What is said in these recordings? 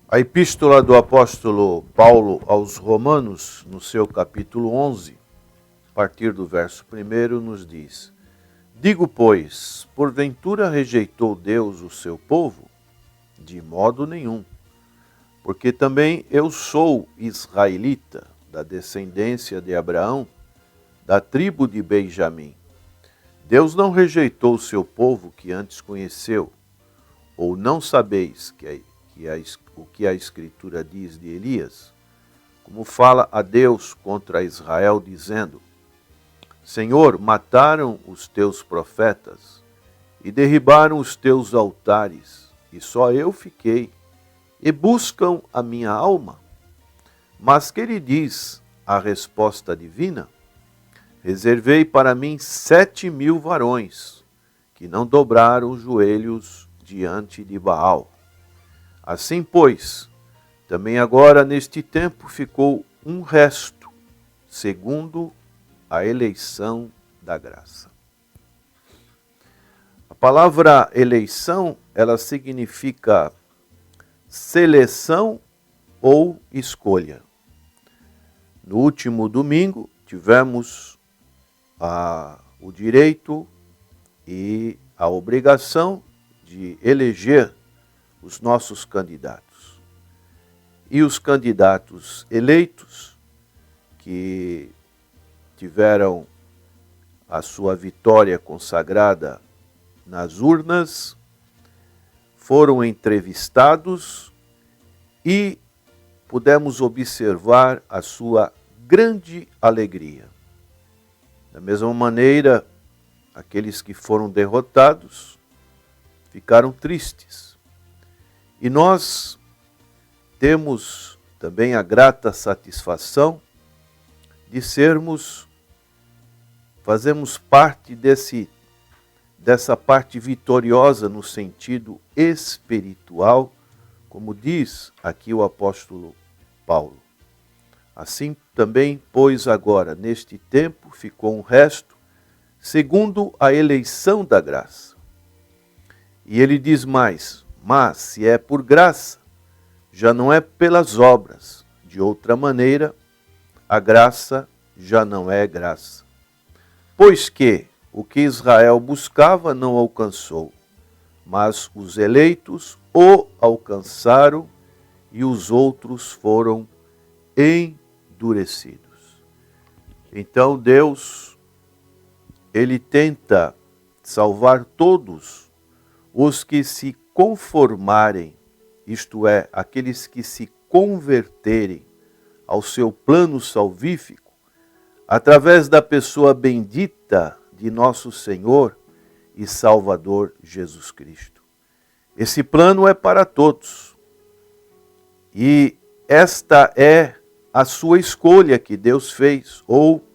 A epístola do apóstolo Paulo aos Romanos, no seu capítulo 11, a partir do verso 1, nos diz: Digo, pois, porventura rejeitou Deus o seu povo? De modo nenhum, porque também eu sou israelita, da descendência de Abraão, da tribo de Benjamim. Deus não rejeitou o seu povo que antes conheceu, ou não sabeis o que a Escritura diz de Elias, como fala a Deus contra Israel, dizendo: Senhor, mataram os teus profetas e derribaram os teus altares, e só eu fiquei, e buscam a minha alma. Mas que lhe diz a resposta divina? Reservei para mim 7.000 varões, que não dobraram os joelhos diante de Baal. Assim, pois, também agora neste tempo ficou um resto, segundo a eleição da graça. A palavra eleição, ela significa seleção ou escolha. No último domingo, tivemos o direito e a obrigação de eleger os nossos candidatos. E os candidatos eleitos, que tiveram a sua vitória consagrada nas urnas, foram entrevistados e pudemos observar a sua grande alegria. Da mesma maneira, aqueles que foram derrotados ficaram tristes. E nós temos também a grata satisfação de fazemos parte dessa parte vitoriosa no sentido espiritual, como diz aqui o apóstolo Paulo. Assim também, pois agora, neste tempo, ficou um resto, segundo a eleição da graça. E ele diz mais: mas se é por graça, já não é pelas obras. De outra maneira, a graça já não é graça. Pois que o que Israel buscava não alcançou, mas os eleitos o alcançaram e os outros foram endurecidos. Então Deus, ele tenta salvar todos os que se conformarem, isto é, aqueles que se converterem ao seu plano salvífico, através da pessoa bendita de nosso Senhor e Salvador Jesus Cristo. Esse plano é para todos. E esta é a sua escolha que Deus fez, ou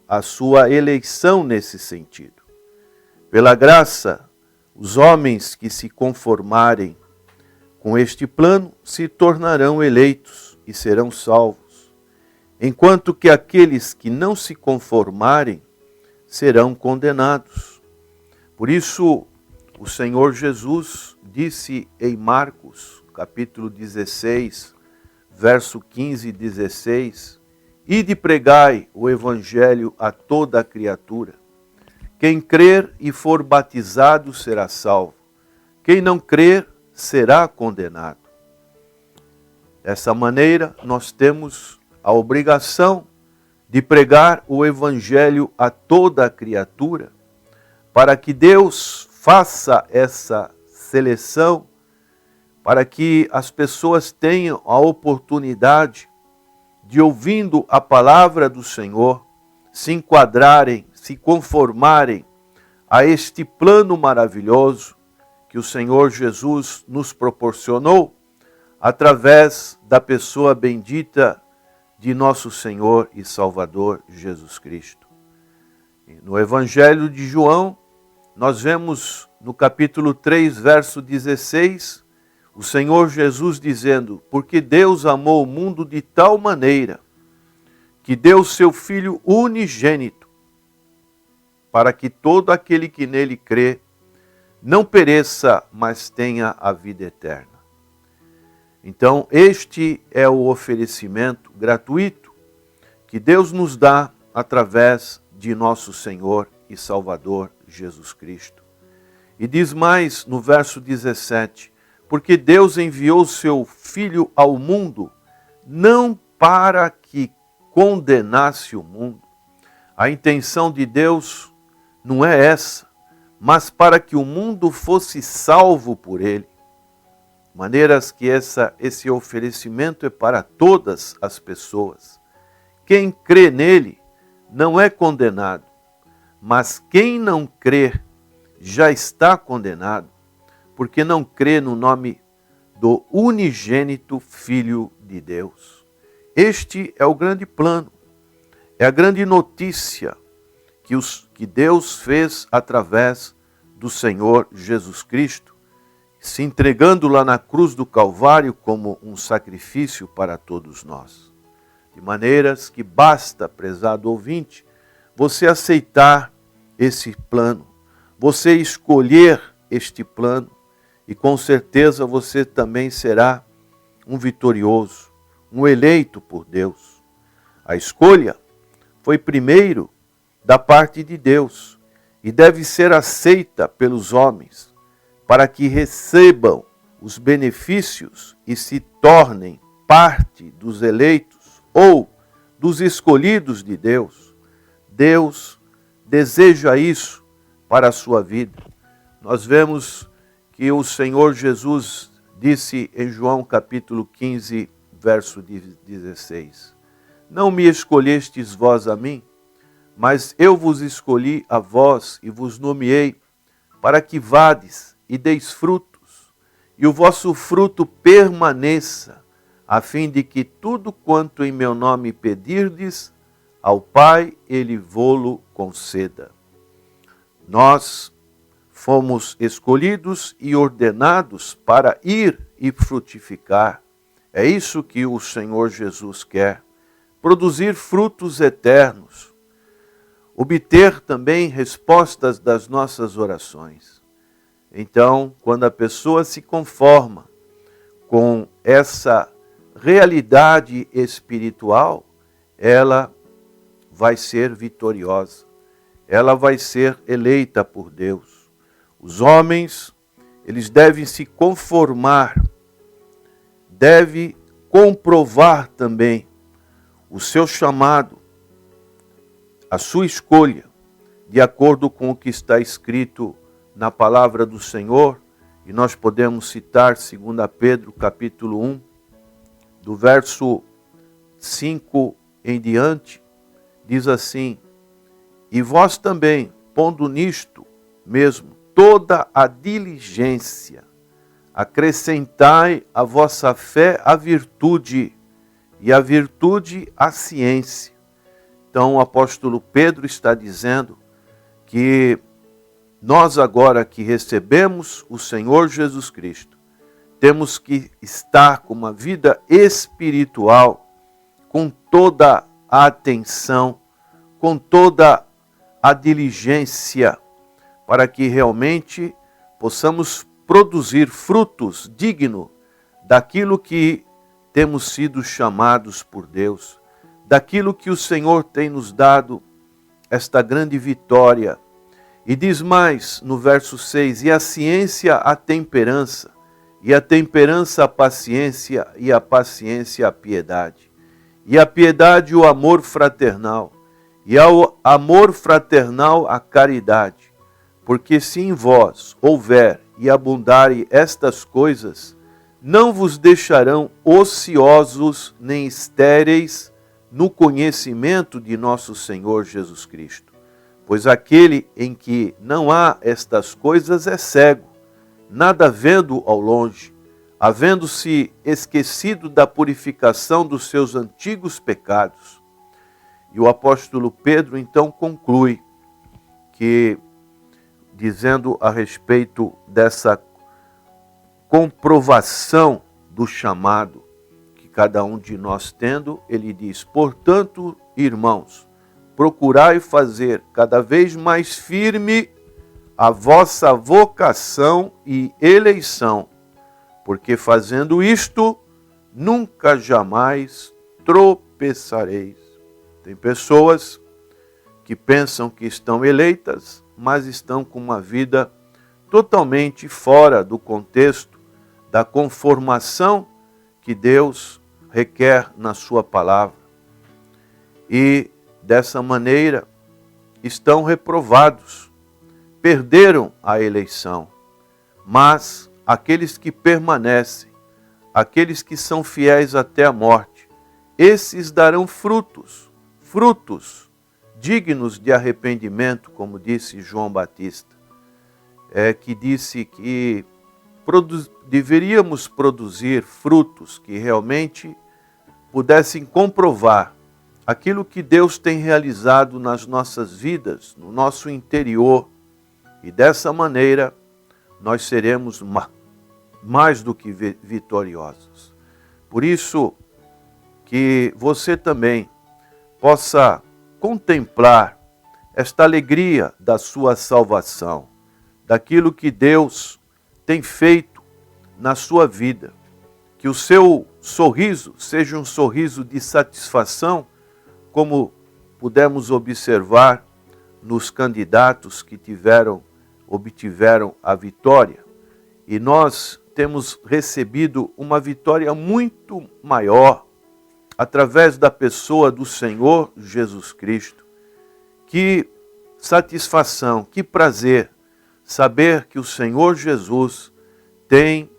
a sua eleição nesse sentido. Pela graça, os homens que se conformarem com este plano se tornarão eleitos e serão salvos, enquanto que aqueles que não se conformarem serão condenados. Por isso, o Senhor Jesus disse em Marcos, capítulo 16, verso 15 e 16, Ide pregai o evangelho a toda a criatura. Quem crer e for batizado será salvo. Quem não crer será condenado. Dessa maneira, nós temos a obrigação de pregar o evangelho a toda a criatura, para que Deus faça essa seleção, para que as pessoas tenham a oportunidade de, ouvindo a palavra do Senhor, se enquadrarem, se conformarem a este plano maravilhoso que o Senhor Jesus nos proporcionou através da pessoa bendita de nosso Senhor e Salvador Jesus Cristo. No Evangelho de João, nós vemos no capítulo 3, verso 16, o Senhor Jesus dizendo: porque Deus amou o mundo de tal maneira que deu seu Filho unigênito, para que todo aquele que nele crê não pereça, mas tenha a vida eterna. Então, este é o oferecimento gratuito que Deus nos dá através de nosso Senhor e Salvador Jesus Cristo. E diz mais no verso 17, porque Deus enviou seu Filho ao mundo, não para que condenasse o mundo. A intenção de Deus não é essa, mas para que o mundo fosse salvo por ele. Maneiras que esse oferecimento é para todas as pessoas. Quem crê nele não é condenado, mas quem não crê já está condenado, porque não crê no nome do unigênito Filho de Deus. Este é o grande plano, é a grande notícia que Deus fez através do Senhor Jesus Cristo, se entregando lá na cruz do Calvário como um sacrifício para todos nós. De maneiras que basta, prezado ouvinte, você aceitar esse plano, você escolher este plano, e com certeza você também será um vitorioso, um eleito por Deus. A escolha foi primeiro da parte de Deus e deve ser aceita pelos homens, para que recebam os benefícios e se tornem parte dos eleitos ou dos escolhidos de Deus. Deus deseja isso para a sua vida. Nós vemos que o Senhor Jesus disse em João capítulo 15, verso 16, não me escolhestes vós a mim, mas eu vos escolhi a vós e vos nomeei para que vades e deis frutos, e o vosso fruto permaneça, a fim de que tudo quanto em meu nome pedirdes, ao Pai ele vô-lo conceda. Nós fomos escolhidos e ordenados para ir e frutificar. É isso que o Senhor Jesus quer, produzir frutos eternos, obter também respostas das nossas orações. Então, quando a pessoa se conforma com essa realidade espiritual, ela vai ser vitoriosa, ela vai ser eleita por Deus. Os homens, eles devem se conformar, devem comprovar também o seu chamado, a sua escolha, de acordo com o que está escrito na palavra do Senhor, e nós podemos citar 2 Pedro capítulo 1, do verso 5 em diante, diz assim, e vós também, pondo nisto mesmo toda a diligência, acrescentai à vossa fé a virtude, e a virtude a ciência. Então o apóstolo Pedro está dizendo que nós agora que recebemos o Senhor Jesus Cristo, temos que estar com uma vida espiritual, com toda a atenção, com toda a diligência, para que realmente possamos produzir frutos dignos daquilo que temos sido chamados por Deus, daquilo que o Senhor tem nos dado, esta grande vitória. E diz mais no verso 6, e a ciência a temperança, e a temperança a paciência, e a paciência a piedade, e a piedade o amor fraternal, e ao amor fraternal a caridade, porque se em vós houver e abundarem estas coisas, não vos deixarão ociosos nem estéreis no conhecimento de nosso Senhor Jesus Cristo. Pois aquele em que não há estas coisas é cego, nada vendo ao longe, havendo-se esquecido da purificação dos seus antigos pecados. E o apóstolo Pedro então conclui que, dizendo a respeito dessa comprovação do chamado que cada um de nós tendo, ele diz, portanto, irmãos, procurai fazer cada vez mais firme a vossa vocação e eleição, porque fazendo isto, nunca jamais tropeçareis. Tem pessoas que pensam que estão eleitas, mas estão com uma vida totalmente fora do contexto da conformação que Deus requer na sua palavra. E dessa maneira estão reprovados, perderam a eleição. Mas aqueles que permanecem, aqueles que são fiéis até a morte, esses darão frutos, frutos dignos de arrependimento, como disse João Batista, que disse que deveríamos produzir frutos que realmente pudessem comprovar aquilo que Deus tem realizado nas nossas vidas, no nosso interior, e dessa maneira nós seremos mais do que vitoriosos. Por isso, que você também possa contemplar esta alegria da sua salvação, daquilo que Deus tem feito na sua vida. Que o seu sorriso seja um sorriso de satisfação, como pudemos observar nos candidatos que obtiveram a vitória. E nós temos recebido uma vitória muito maior através da pessoa do Senhor Jesus Cristo. Que satisfação, que prazer saber que o Senhor Jesus tem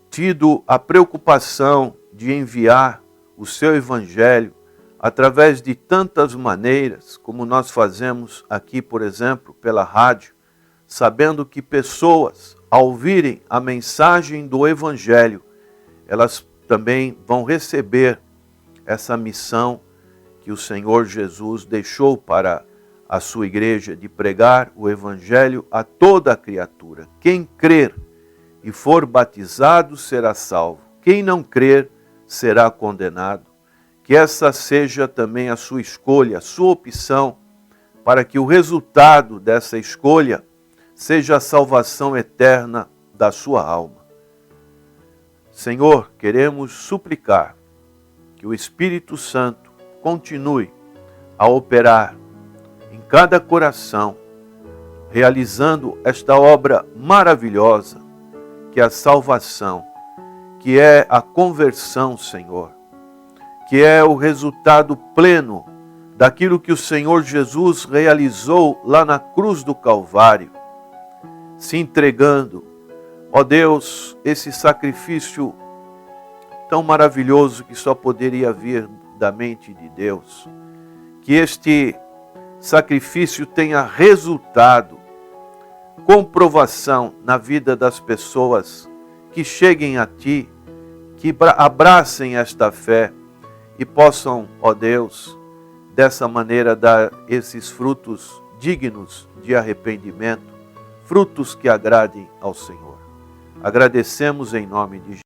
tido a preocupação de enviar o seu Evangelho através de tantas maneiras, como nós fazemos aqui, por exemplo, pela rádio, sabendo que pessoas, ao ouvirem a mensagem do Evangelho, elas também vão receber essa missão que o Senhor Jesus deixou para a sua igreja, de pregar o Evangelho a toda a criatura. Quem crer e for batizado será salvo. Quem não crer será condenado. Que essa seja também a sua escolha, a sua opção, para que o resultado dessa escolha seja a salvação eterna da sua alma. Senhor, queremos suplicar que o Espírito Santo continue a operar em cada coração, realizando esta obra maravilhosa, que é a salvação, que é a conversão, Senhor, que é o resultado pleno daquilo que o Senhor Jesus realizou lá na cruz do Calvário, se entregando, ó Deus, esse sacrifício tão maravilhoso que só poderia vir da mente de Deus. Que este sacrifício tenha resultado, comprovação na vida das pessoas que cheguem a Ti, que abracem esta fé e possam, ó Deus, dessa maneira dar esses frutos dignos de arrependimento, frutos que agradem ao Senhor. Agradecemos em nome de Jesus.